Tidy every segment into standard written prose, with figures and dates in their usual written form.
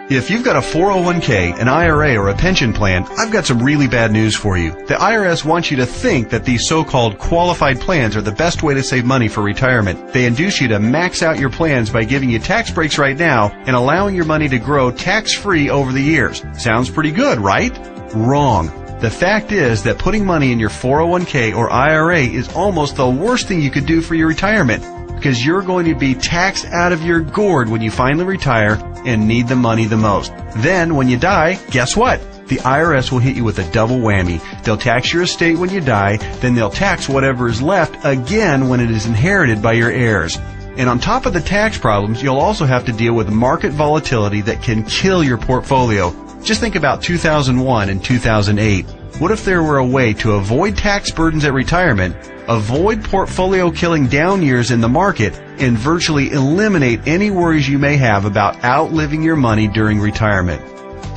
If you've got a 401k, an IRA, or a pension plan, I've got some really bad news for you. The IRS wants you to think that these so-called qualified plans are the best way to save money for retirement. They induce you to max out your plans by giving you tax breaks right now and allowing your money to grow tax-free over the years. Sounds pretty good, right? Wrong. The fact is that putting money in your 401k or IRA is almost the worst thing you could do for your retirement, because you're going to be taxed out of your gourd when you finally retire and need the money the most. Then, when you die, guess what? The IRS will hit you with a double whammy. They'll tax your estate when you die, then they'll tax whatever is left again when it is inherited by your heirs. And on top of the tax problems, you'll also have to deal with market volatility that can kill your portfolio. Just think about 2001 and 2008. What if there were a way to avoid tax burdens at retirement, avoid portfolio-killing down years in the market, and virtually eliminate any worries you may have about outliving your money during retirement?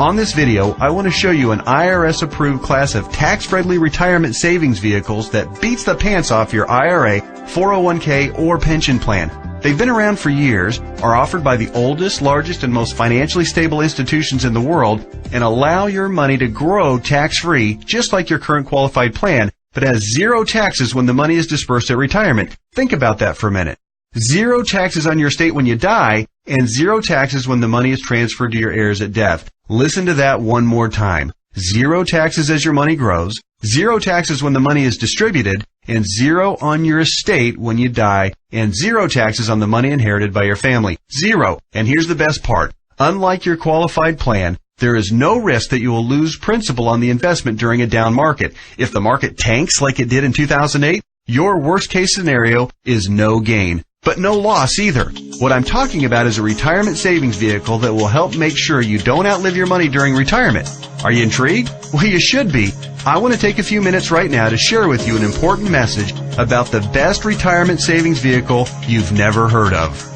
On this video, I want to show you an IRS-approved class of tax-friendly retirement savings vehicles that beats the pants off your IRA, 401k, or pension plan. They've been around for years, are offered by the oldest, largest, and most financially stable institutions in the world, and allow your money to grow tax-free, just like your current qualified plan, but has zero taxes when the money is dispersed at retirement. Think about that for a minute. Zero taxes on your estate when you die, and zero taxes when the money is transferred to your heirs at death. Listen to that one more time. Zero taxes as your money grows, zero taxes when the money is distributed, and zero on your estate when you die, and zero taxes on the money inherited by your family. Zero. And here's the best part. Unlike your qualified plan, there is no risk that you will lose principal on the investment during a down market. If the market tanks like it did in 2008, your worst case scenario is no gain, but no loss either. What I'm talking about is a retirement savings vehicle that will help make sure you don't outlive your money during retirement. Are you intrigued? Well, you should be. I want to take a few minutes right now to share with you an important message about the best retirement savings vehicle you've never heard of.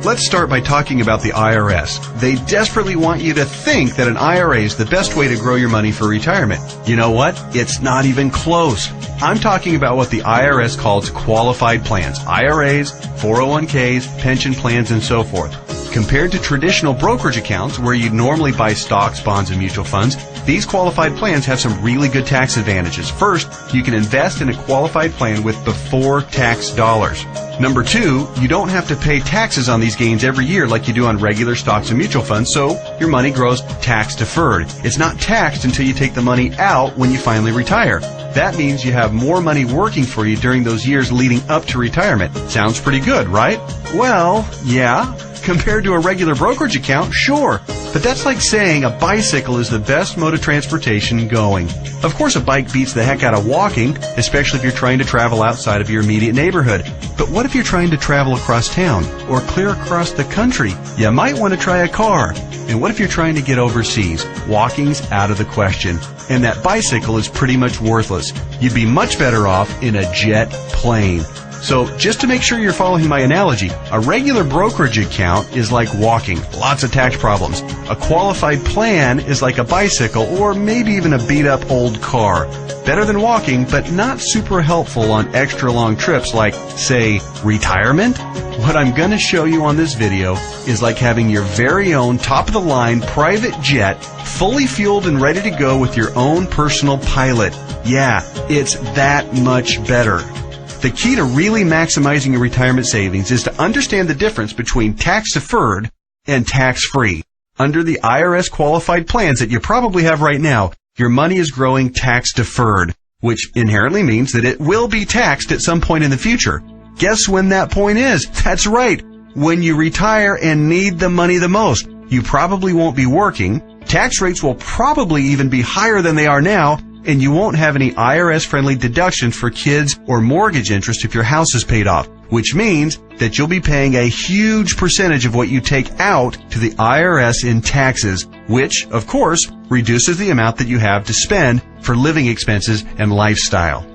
Let's start by talking about the IRS. They desperately want you to think that an IRA is the best way to grow your money for retirement. You know what? It's not even close. I'm talking about what the IRS calls qualified plans, IRAs, 401ks, pension plans, and so forth. Compared to traditional brokerage accounts where you'd normally buy stocks, bonds, and mutual funds, these qualified plans have some really good tax advantages. First, you can invest in a qualified plan with before tax dollars. Number two, you don't have to pay taxes on these gains every year like you do on regular stocks and mutual funds, so your money grows tax deferred. It's not taxed until you take the money out when you finally retire. That means you have more money working for you during those years leading up to retirement. Sounds pretty good, right? Well, yeah. Compared to a regular brokerage account, sure. But that's like saying a bicycle is the best mode of transportation going. Of course, a bike beats the heck out of walking, especially if you're trying to travel outside of your immediate neighborhood. But what if you're trying to travel across town or clear across the country? You might want to try a car. And what if you're trying to get overseas? Walking's out of the question. And that bicycle is pretty much worthless. You'd be much better off in a jet plane. So, just to make sure you're following my analogy, a regular brokerage account is like walking, lots of tax problems. A qualified plan is like a bicycle or maybe even a beat-up old car. Better than walking, but not super helpful on extra long trips like, say, retirement? What I'm going to show you on this video is like having your very own top-of-the-line private jet, fully fueled and ready to go with your own personal pilot. Yeah, it's that much better. The key to really maximizing your retirement savings is to understand the difference between tax-deferred and tax-free. Under the IRS qualified plans that you probably have right now, your money is growing tax-deferred, which inherently means that it will be taxed at some point in the future. Guess when that point is? That's right, when you retire and need the money the most. You probably won't be working, tax rates will probably even be higher than they are now, and you won't have any IRS-friendly deductions for kids or mortgage interest if your house is paid off, which means that you'll be paying a huge percentage of what you take out to the IRS in taxes, which, of course, reduces the amount that you have to spend for living expenses and lifestyle.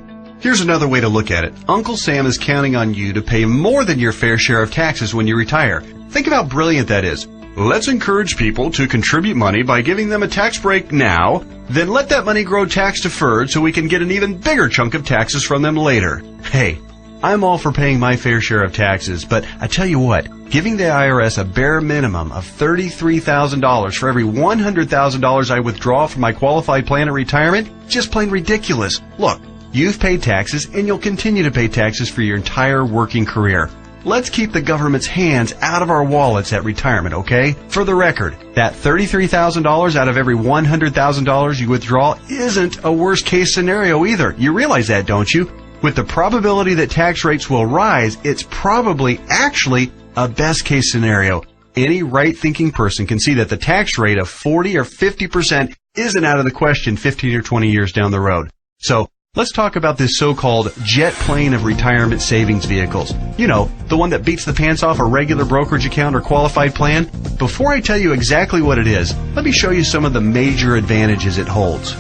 Here's another way to look at it. Uncle Sam is counting on you to pay more than your fair share of taxes when you retire. Think of how brilliant that is. Let's encourage people to contribute money by giving them a tax break now, then let that money grow tax deferred so we can get an even bigger chunk of taxes from them later. Hey, I'm all for paying my fair share of taxes, but I tell you what, giving the IRS a bare minimum of $33,000 for every $100,000 I withdraw from my qualified plan at retirement, just plain ridiculous. Look, you've paid taxes and you'll continue to pay taxes for your entire working career. Let's keep the government's hands out of our wallets at retirement, okay? For the record, that $33,000 out of every $100,000 you withdraw isn't a worst case scenario either. You realize that, don't you? With the probability that tax rates will rise, it's probably actually a best case scenario. Any right-thinking person can see that the tax rate of 40 or 50% isn't out of the question 15 or 20 years down the road. So, let's talk about this so-called jet plane of retirement savings vehicles. You know, the one that beats the pants off a regular brokerage account or qualified plan. Before I tell you exactly what it is, let me show you some of the major advantages it holds.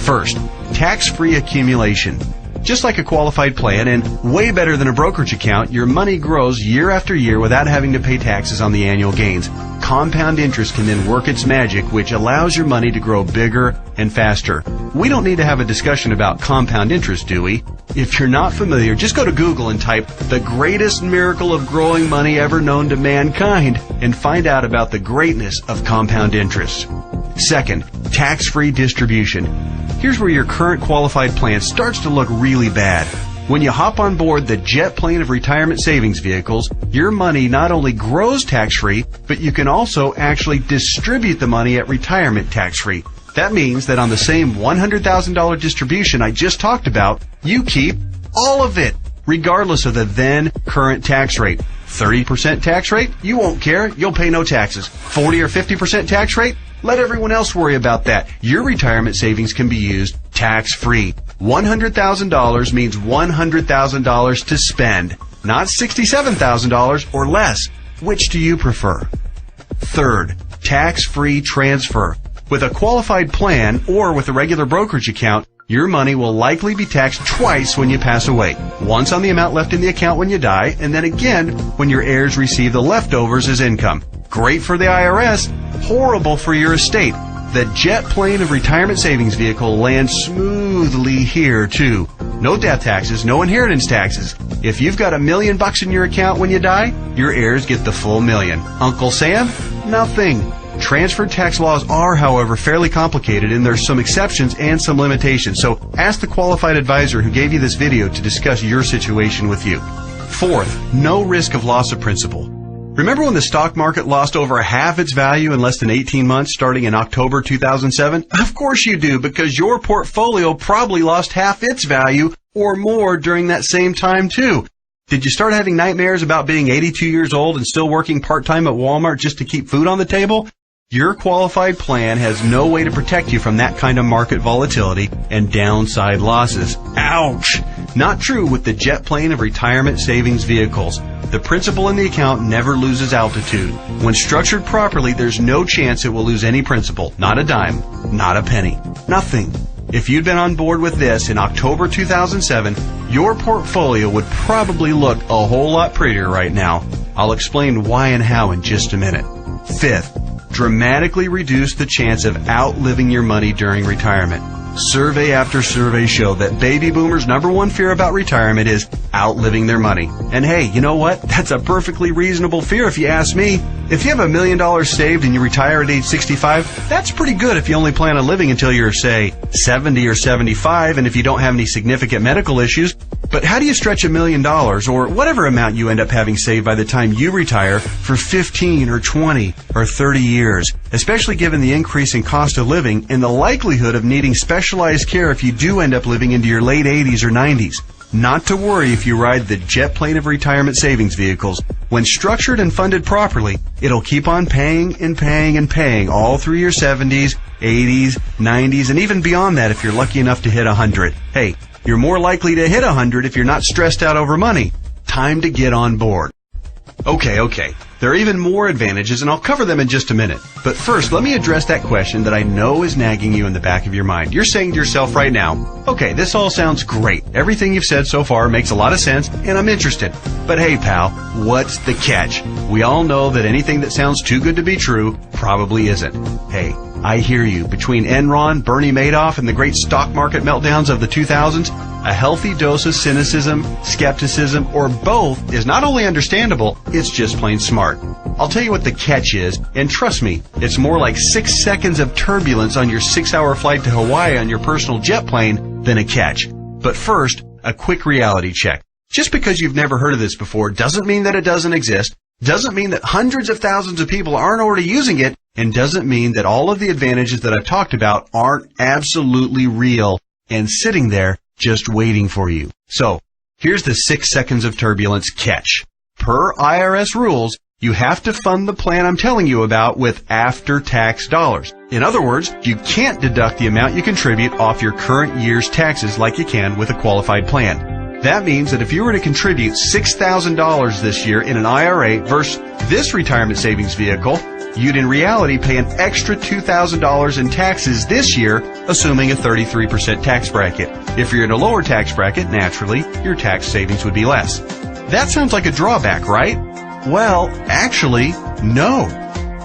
First, tax-free accumulation. Just like a qualified plan and way better than a brokerage account, your money grows year after year without having to pay taxes on the annual gains. Compound interest can then work its magic, which allows your money to grow bigger and faster. We don't need to have a discussion about compound interest, do we? If you're not familiar, just go to Google and type "the greatest miracle of growing money ever known to mankind" and find out about the greatness of compound interest. Second, tax-free distribution. Here's where your current qualified plan starts to look really bad. When you hop on board the jet plane of retirement savings vehicles, your money not only grows tax-free, but you can also actually distribute the money at retirement tax-free. That means that on the same $100,000 distribution I just talked about, you keep all of it, regardless of the then current tax rate. 30% tax rate? You won't care. You'll pay no taxes. 40 or 50% tax rate? Let everyone else worry about that. Your retirement savings can be used tax-free. $100,000 means $100,000 to spend, not $67,000 or less. Which do you prefer? Third, tax-free transfer. With a qualified plan or with a regular brokerage account, your money will likely be taxed twice when you pass away. Once on the amount left in the account when you die, and then again when your heirs receive the leftovers as income. Great for the IRS, horrible for your estate. The jet plane of retirement savings vehicle lands smoothly here too. No death taxes, no inheritance taxes. If you've got $1 million in your account when you die, your heirs get the full $1 million. Uncle Sam? Nothing. Transfer tax laws are, however, fairly complicated, and there's some exceptions and some limitations. So ask the qualified advisor who gave you this video to discuss your situation with you. Fourth, no risk of loss of principal. Remember when the stock market lost over half its value in less than 18 months starting in October 2007? Of course you do, because your portfolio probably lost half its value or more during that same time too. Did you start having nightmares about being 82 years old and still working part-time at Walmart just to keep food on the table? Your qualified plan has no way to protect you from that kind of market volatility and downside losses. Ouch! Not true with the jet plane of retirement savings vehicles. The principal in the account never loses altitude. When structured properly, there's no chance it will lose any principal. Not a dime. Not a penny. Nothing. If you'd been on board with this in October 2007, your portfolio would probably look a whole lot prettier right now. I'll explain why and how in just a minute. Fifth, dramatically reduce the chance of outliving your money during retirement. Survey after survey show that baby boomers' #1 fear about retirement is outliving their money. And hey, you know what? That's a perfectly reasonable fear if you ask me. If you have $1 million saved and you retire at age 65, that's pretty good if you only plan on living until you're, say, 70 or 75, and if you don't have any significant medical issues. But how do you stretch $1 million, or whatever amount you end up having saved by the time you retire, for 15 or 20 or 30 years, especially given the increase in cost of living and the likelihood of needing specialized care if you do end up living into your late 80s or 90s? Not to worry if you ride the jet plane of retirement savings vehicles. When structured and funded properly, it'll keep on paying and paying and paying all through your 70s, 80s, 90s, and even beyond that if you're lucky enough to hit 100. Hey, you're more likely to hit 100 if you're not stressed out over money. Time to get on board. Okay. There are even more advantages, and I'll cover them in just a minute. But first, let me address that question that I know is nagging you in the back of your mind. You're saying to yourself right now, okay, this all sounds great. Everything you've said so far makes a lot of sense, and I'm interested. But hey, pal, what's the catch? We all know that anything that sounds too good to be true probably isn't. Hey, I hear you. Between Enron, Bernie Madoff, and the great stock market meltdowns of the 2000s, A healthy dose of cynicism, skepticism, or both is not only understandable, it's just plain smart. I'll tell you what the catch is, and trust me, it's more like 6 seconds of turbulence on your 6-hour flight to Hawaii on your personal jet plane than a catch. But first, a quick reality check. Just because you've never heard of this before doesn't mean that it doesn't exist, doesn't mean that hundreds of thousands of people aren't already using it, and doesn't mean that all of the advantages that I've talked about aren't absolutely real and sitting there just waiting for you. So, here's the 6 seconds of turbulence catch. Per IRS rules, you have to fund the plan I'm telling you about with after-tax dollars. In other words, you can't deduct the amount you contribute off your current year's taxes like you can with a qualified plan. That means that if you were to contribute $6,000 this year in an IRA versus this retirement savings vehicle, you'd in reality pay an extra $2,000 in taxes this year, assuming a 33% tax bracket. If you're in a lower tax bracket, naturally, your tax savings would be less. That sounds like a drawback, right? Well, actually, no.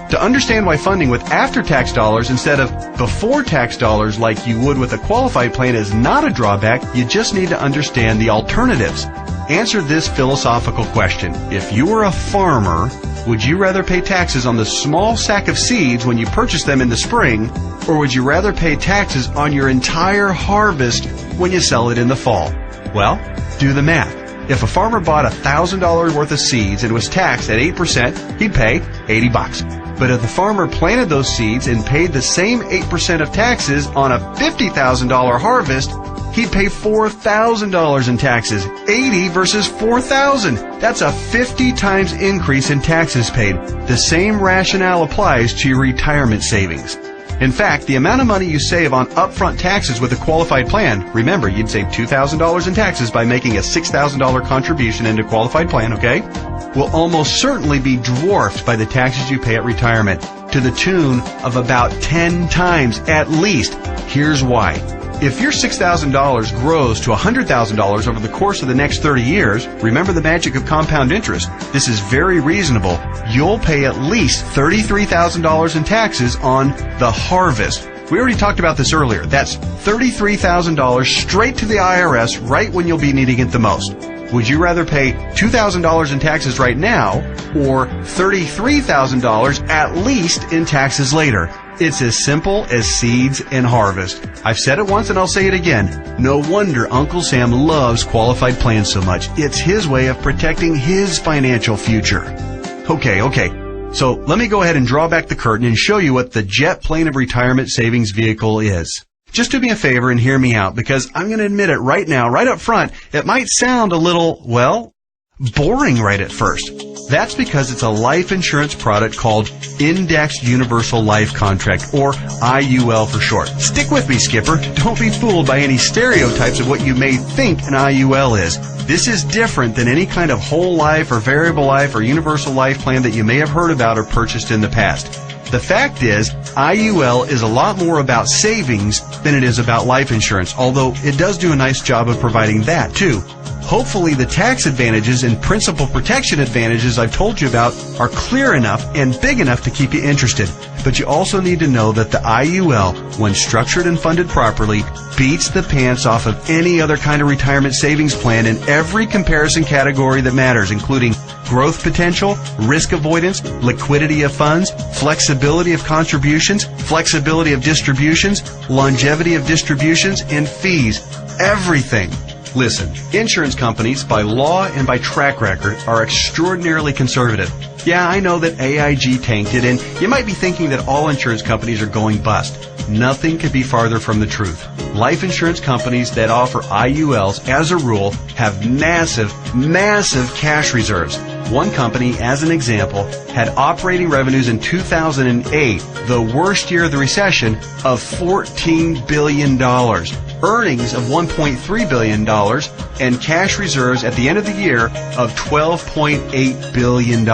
To understand why funding with after-tax dollars instead of before-tax dollars like you would with a qualified plan is not a drawback, you just need to understand the alternatives. Answer this philosophical question. If you were a farmer, would you rather pay taxes on the small sack of seeds when you purchase them in the spring, or would you rather pay taxes on your entire harvest when you sell it in the fall? Well, do the math. If a farmer bought $1,000 worth of seeds and was taxed at 8%, he'd pay $80. But if the farmer planted those seeds and paid the same 8% of taxes on a $50,000 harvest, he'd pay $4,000 in taxes. 80 versus 4,000. That's a 50 times increase in taxes paid. The same rationale applies to your retirement savings. In fact, the amount of money you save on upfront taxes with a qualified plan, remember, you'd save $2,000 in taxes by making a $6,000 contribution into a qualified plan, okay? Will almost certainly be dwarfed by the taxes you pay at retirement, to the tune of about 10 times at least. Here's why. If your $6,000 grows to $100,000 over the course of the next 30 years, remember the magic of compound interest. This is very reasonable. You'll pay at least $33,000 in taxes on the harvest. We already talked about this earlier. That's $33,000 straight to the IRS right when you'll be needing it the most. Would you rather pay $2,000 in taxes right now or $33,000 at least in taxes later? It's as simple as seeds and harvest. I've said it once and I'll say it again. No wonder Uncle Sam loves qualified plans so much. It's his way of protecting his financial future. Okay. So let me go ahead and draw back the curtain and show you what the jet plane of retirement savings vehicle is. Just do me a favor and hear me out, because I'm going to admit it right now, right up front, it might sound a little, well, boring right at first. That's because it's a life insurance product called Indexed Universal Life Contract, or IUL for short. Stick with me, Skipper. Don't be fooled by any stereotypes of what you may think an IUL is. This is different than any kind of whole life or variable life or universal life plan that you may have heard about or purchased in the past. The fact is, IUL is a lot more about savings than it is about life insurance, although it does do a nice job of providing that too. Hopefully the tax advantages and principal protection advantages I've told you about are clear enough and big enough to keep you interested. But you also need to know that the IUL, when structured and funded properly, beats the pants off of any other kind of retirement savings plan in every comparison category that matters, including growth potential, risk avoidance, liquidity of funds, flexibility of contributions, flexibility of distributions, longevity of distributions, and fees. Everything. Listen, insurance companies, by law and by track record, are extraordinarily conservative. Yeah, I know that AIG tanked it, and you might be thinking that all insurance companies are going bust. Nothing could be farther from the truth. Life insurance companies that offer IULs, as a rule, have massive cash reserves. One company, as an example, had operating revenues in 2008, the worst year of the recession, of $14 billion. Earnings of $1.3 billion, and cash reserves at the end of the year of $12.8 billion.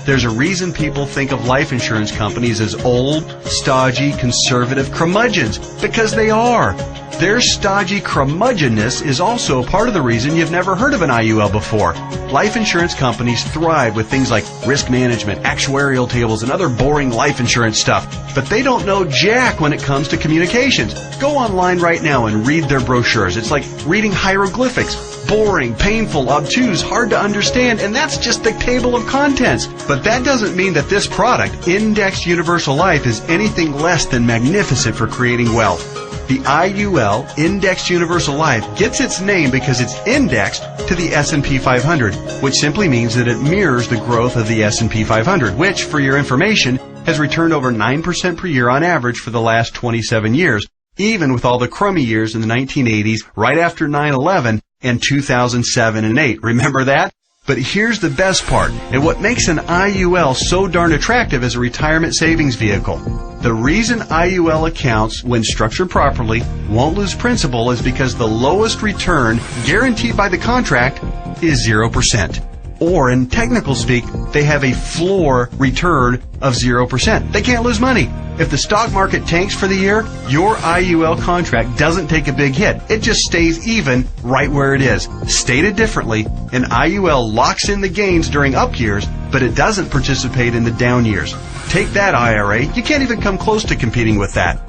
There's a reason people think of life insurance companies as old, stodgy, conservative curmudgeons, because they are. Their stodgy curmudgeonness is also part of the reason you've never heard of an IUL before. Life insurance companies thrive with things like risk management, actuarial tables, and other boring life insurance stuff. But they don't know jack when it comes to communications. Go online right now and read their brochures. It's like reading hieroglyphics. Boring, painful, obtuse, hard to understand, and that's just the table of contents. But that doesn't mean that this product, Indexed Universal Life, is anything less than magnificent for creating wealth. The IUL, Indexed Universal Life, gets its name because it's indexed to the S&P 500, which simply means that it mirrors the growth of the S&P 500, which, for your information, has returned over 9% per year on average for the last 27 years, even with all the crummy years in the 1980s, right after 9/11, and 2007 and 8. Remember that? But here's the best part, and what makes an IUL so darn attractive as a retirement savings vehicle. The reason IUL accounts, when structured properly, won't lose principal is because the lowest return guaranteed by the contract is 0%. Or, in technical speak, they have a floor return of 0%. They can't lose money. If the stock market tanks for the year, your IUL contract doesn't take a big hit. It just stays even right where it is. Stated differently, an IUL locks in the gains during up years, but it doesn't participate in the down years. Take that, IRA. You can't even come close to competing with that.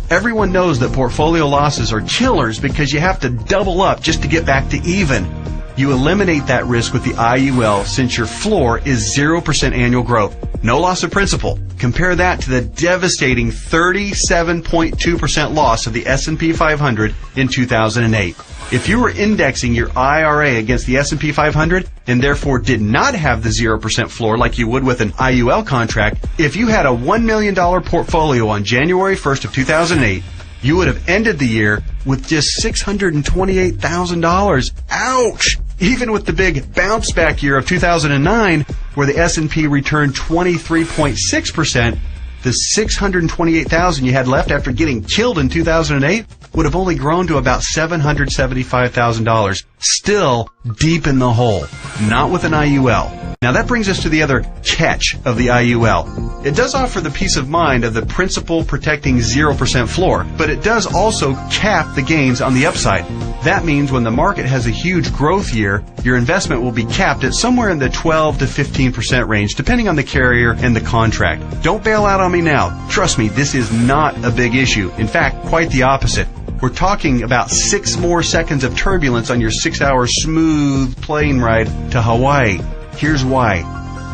Everyone knows that portfolio losses are killers because you have to double up just to get back to even. You eliminate that risk with the IUL since your floor is 0% annual growth. No loss of principal. Compare that to the devastating 37.2% loss of the S&P 500 in 2008. If you were indexing your IRA against the S&P 500 and therefore did not have the 0% floor like you would with an IUL contract, if you had a $1 million portfolio on January 1st of 2008, you would have ended the year with just $628,000. Ouch! Even with the big bounce back year of 2009, where the S&P returned 23.6%, the $628,000 you had left after getting killed in 2008 would have only grown to about $775,000. Still deep in the hole. Not with an IUL. Now that brings us to the other catch of the IUL. It does offer the peace of mind of the principal protecting 0% floor, but it does also cap the gains on the upside. That means when the market has a huge growth year, your investment will be capped at somewhere in the 12 to 15% range, depending on the carrier and the contract. Don't bail out on me now. Trust me, this is not a big issue. In fact, quite the opposite. We're talking about 6 more seconds of turbulence on your 6-hour smooth plane ride to Hawaii. Here's why.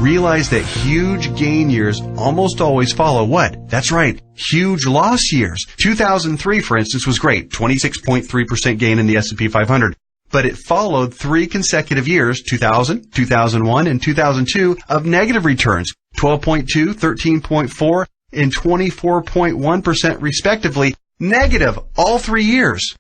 Realize that huge gain years almost always follow what? That's right, huge loss years. 2003, for instance, was great, 26.3% gain in the S&P 500. But it followed 3 consecutive years, 2000, 2001, and 2002, of negative returns, 12.2, 13.4, and 24.1% respectively, negative all 3 years.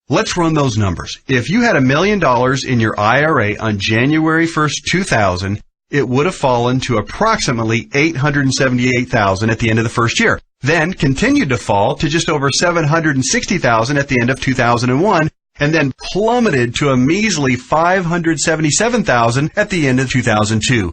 Let's run those numbers. If you had $1 million in your IRA on January 1st, 2000, it would have fallen to approximately $878,000 at the end of the first year. Then continued to fall to just over $760,000 at the end of 2001, and then plummeted to a measly $577,000 at the end of 2002.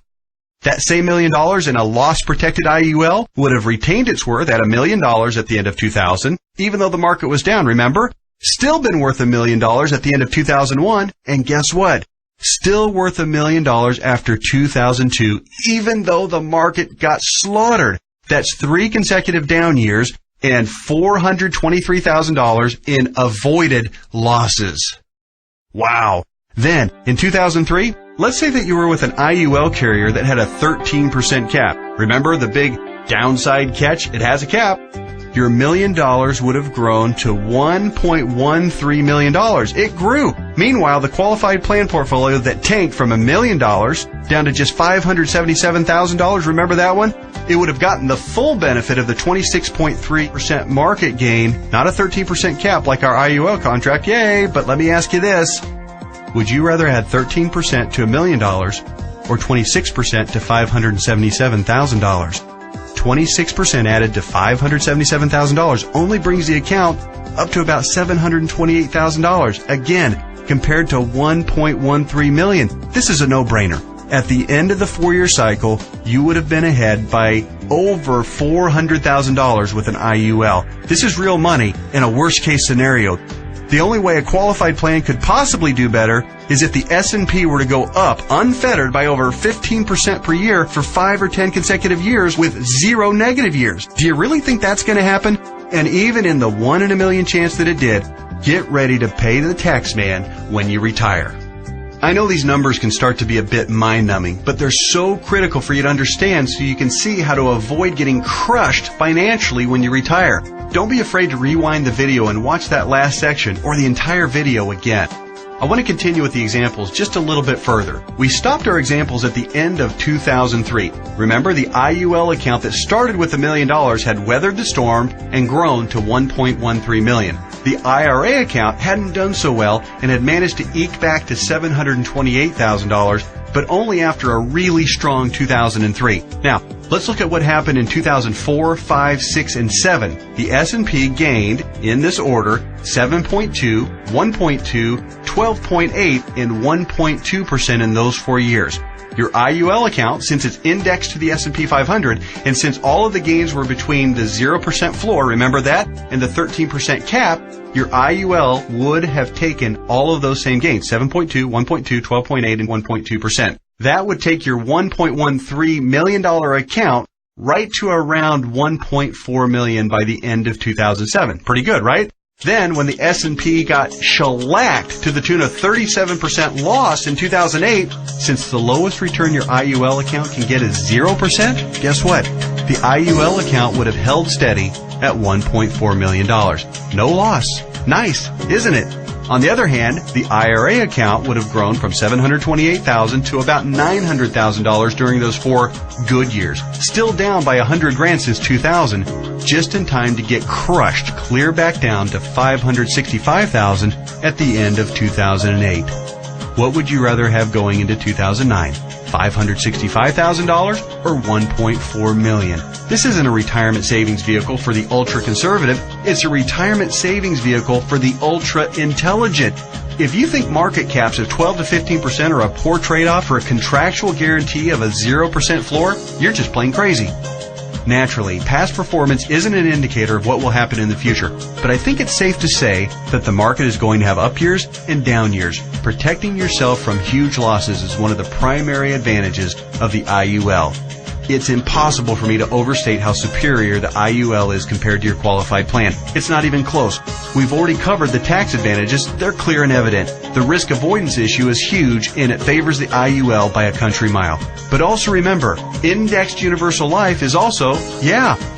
That same $1 million in a loss-protected IUL would have retained its worth at $1 million at the end of 2000, even though the market was down, remember? Still been worth $1 million at the end of 2001, and guess what? Still worth $1 million after 2002, even though the market got slaughtered. That's 3 consecutive down years and $423,000 in avoided losses. Wow. Then, in 2003, let's say that you were with an IUL carrier that had a 13% cap. Remember the big downside catch? It has a cap. Your $1 million would have grown to $1.13 million. It grew. Meanwhile, the qualified plan portfolio that tanked from $1 million down to just $577,000, remember that one? It would have gotten the full benefit of the 26.3% market gain, not a 13% cap like our IUL contract. Yay! But let me ask you this. Would you rather add 13% to $1 million or 26% to $577,000? 26% added to $577,000 only brings the account up to about $728,000. Again, compared to $1.13 million. This is a no-brainer. At the end of the 4-year cycle, you would have been ahead by over $400,000 with an IUL. This is real money in a worst-case scenario. The only way a qualified plan could possibly do better is if the S&P were to go up unfettered by over 15% per year for 5 or 10 consecutive years with 0 negative years. Do you really think that's going to happen? And even in the 1 in a million chance that it did, get ready to pay the tax man when you retire. I know these numbers can start to be a bit mind-numbing, but they're so critical for you to understand so you can see how to avoid getting crushed financially when you retire. Don't be afraid to rewind the video and watch that last section or the entire video again. I want to continue with the examples just a little bit further. We stopped our examples at the end of 2003. Remember, the IUL account that started with $1 million had weathered the storm and grown to $1.13 million. The IRA account hadn't done so well and had managed to eke back to $728,000, but only after a really strong 2003. Now, let's look at what happened in 2004, 5, 6, and 7. The S&P gained, in this order, 7.2, 1.2, 12.8, and 1.2% in those 4 years. Your IUL account, since it's indexed to the S&P 500, and since all of the gains were between the 0% floor, remember that, and the 13% cap, your IUL would have taken all of those same gains, 7.2, 1.2, 12.8, and 1.2%. That would take your $1.13 million account right to around $1.4 million by the end of 2007. Pretty good, right? Then, when the S&P got shellacked to the tune of 37% loss in 2008, since the lowest return your IUL account can get is 0%, guess what? The IUL account would have held steady at $1.4 million. No loss. Nice, isn't it? On the other hand, the IRA account would have grown from $728,000 to about $900,000 during those 4 good years. Still down by $100,000 since 2000, just in time to get crushed clear back down to $565,000 at the end of 2008. What would you rather have going into 2009? $565,000 or $1.4 million? This isn't a retirement savings vehicle for the ultra-conservative. It's a retirement savings vehicle for the ultra-intelligent. If you think market caps of 12 to 15% are a poor trade-off for a contractual guarantee of a 0% floor, you're just plain crazy. Naturally, past performance isn't an indicator of what will happen in the future, but I think it's safe to say that the market is going to have up years and down years. Protecting yourself from huge losses is one of the primary advantages of the IUL. It's impossible for me to overstate how superior the IUL is compared to your qualified plan. It's not even close. We've already covered the tax advantages. They're clear and evident. The risk avoidance issue is huge, and it favors the IUL by a country mile. But also remember, indexed universal life is also,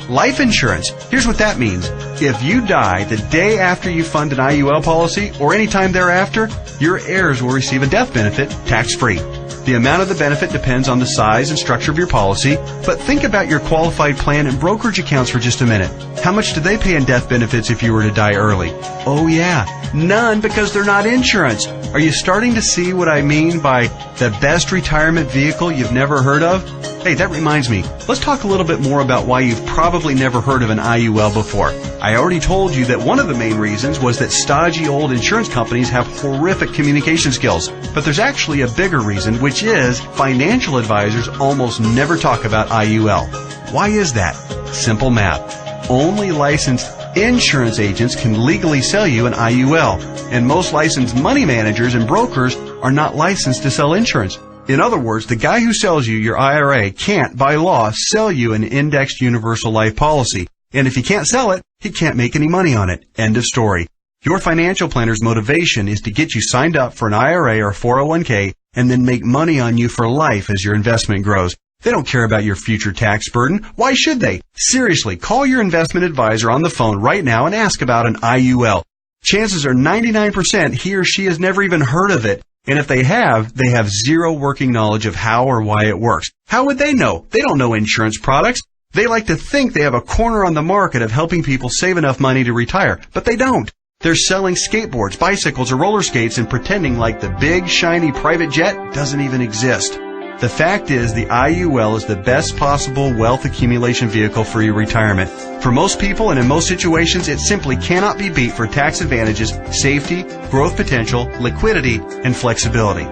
life insurance. Here's what that means. If you die the day after you fund an IUL policy, or any time thereafter, your heirs will receive a death benefit tax-free. The amount of the benefit depends on the size and structure of your policy, but think about your qualified plan and brokerage accounts for just a minute. How much do they pay in death benefits if you were to die early? Oh yeah, none, because they're not insurance. Are you starting to see what I mean by the best retirement vehicle you've never heard of? Hey, that reminds me. Let's talk a little bit more about why you've probably never heard of an IUL before. I already told you that one of the main reasons was that stodgy old insurance companies have horrific communication skills. But there's actually a bigger reason, which is financial advisors almost never talk about IUL. Why is that? Simple math. Only licensed insurance agents can legally sell you an IUL, and most licensed money managers and brokers are not licensed to sell insurance. In other words, the guy who sells you your IRA can't, by law, sell you an indexed universal life policy. And if he can't sell it, he can't make any money on it. End of story. Your financial planner's motivation is to get you signed up for an IRA or 401k and then make money on you for life as your investment grows. They don't care about your future tax burden. Why should they? Seriously, call your investment advisor on the phone right now and ask about an IUL. Chances are 99% he or she has never even heard of it. And if they have zero working knowledge of how or why it works. How would they know? They don't know insurance products. They like to think they have a corner on the market of helping people save enough money to retire, but they don't. They're selling skateboards, bicycles, or roller skates and pretending like the big, shiny private jet doesn't even exist. The fact is, the IUL is the best possible wealth accumulation vehicle for your retirement. For most people and in most situations, it simply cannot be beat for tax advantages, safety, growth potential, liquidity, and flexibility.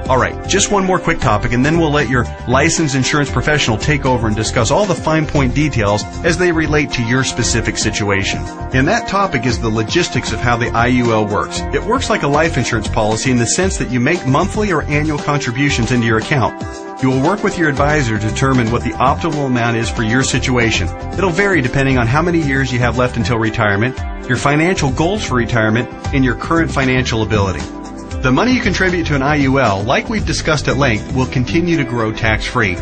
Alright, just one more quick topic and then we'll let your licensed insurance professional take over and discuss all the fine point details as they relate to your specific situation. And that topic is the logistics of how the IUL works. It works like a life insurance policy in the sense that you make monthly or annual contributions into your account. You will work with your advisor to determine what the optimal amount is for your situation. It'll vary depending on how many years you have left until retirement, your financial goals for retirement, and your current financial ability. The money you contribute to an IUL, like we've discussed at length, will continue to grow tax-free.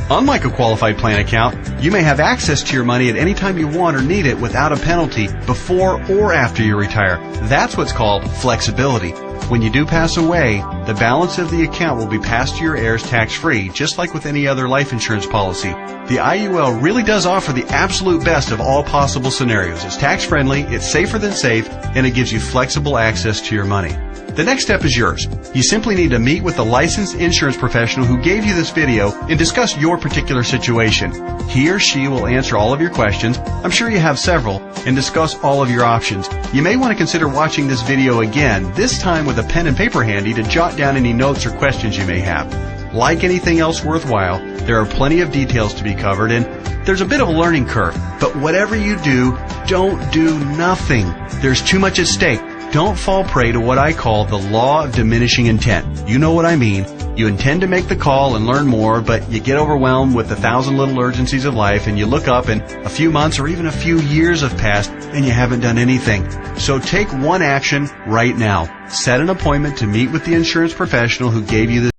Unlike a qualified plan account, you may have access to your money at any time you want or need it without a penalty before or after you retire. That's what's called flexibility. When you do pass away, the balance of the account will be passed to your heirs tax-free, just like with any other life insurance policy. The IUL really does offer the absolute best of all possible scenarios. It's tax-friendly, it's safer than safe, and it gives you flexible access to your money. The next step is yours. You simply need to meet with the licensed insurance professional who gave you this video and discuss your particular situation. He or she will answer all of your questions, I'm sure you have several, and discuss all of your options. You may want to consider watching this video again, this time with a pen and paper handy to jot down any notes or questions you may have. Like anything else worthwhile, there are plenty of details to be covered and there's a bit of a learning curve. But whatever you do, don't do nothing. There's too much at stake. Don't fall prey to what I call the law of diminishing intent. You know what I mean. You intend to make the call and learn more, but you get overwhelmed with 1,000 little urgencies of life and you look up and a few months or even a few years have passed and you haven't done anything. So take one action right now. Set an appointment to meet with the insurance professional who gave you this